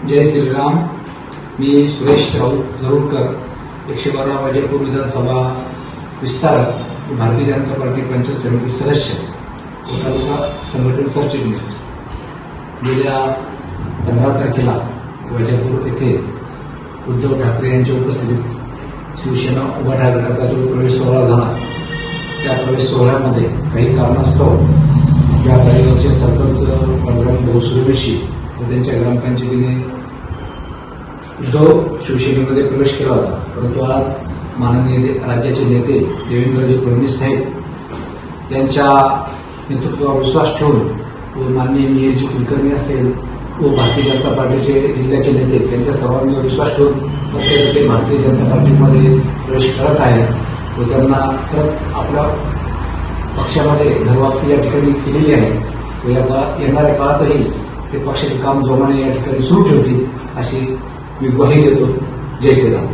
जय श्रीराम। मी सुरेश राऊत जरूरकर, 112 वैजापूर विधानसभा विस्तारक, भारतीय जनता पार्टी पंचायत समिती सदस्य व तालुका संघटन सरचिटणीस। गेल्या 15 तारखेला वैजापूर येथे उद्धव ठाकरे यांच्या उपस्थितीत शिवसेना उभाटा गटाचा जो प्रवेश सोहळा झाला, त्या प्रवेश सोहळ्यामध्ये काही कारणास्तव या जागेवरचे सरपंच बलराम भाऊ सूर्यवंशी व त्यांच्या ग्रामपंचायतीने उद्धव शिवसेनेमध्ये प्रवेश केला होता। परंतु आज माननीय राज्याचे नेते देवेंद्रजी फडणवीस साहेब यांच्या नेतृत्वावर विश्वास ठेवून व माननीय मेयरजी कुलकर्णी असेल व भारतीय जनता पार्टीचे जिल्ह्याचे नेते त्यांच्या सर्वांवर विश्वास ठेवून प्रत्येक भारतीय जनता पार्टीमध्ये प्रवेश करत आहेत व त्यांना परत आपल्या पक्षामध्ये घरवापसी या ठिकाणी केलेली आहे व येणाऱ्या काळातही ते पक्षाचे काम जोमाने या ठिकाणी सुरू ठेवतील अशी मी ग्वाही देतो। जय श्रीराम।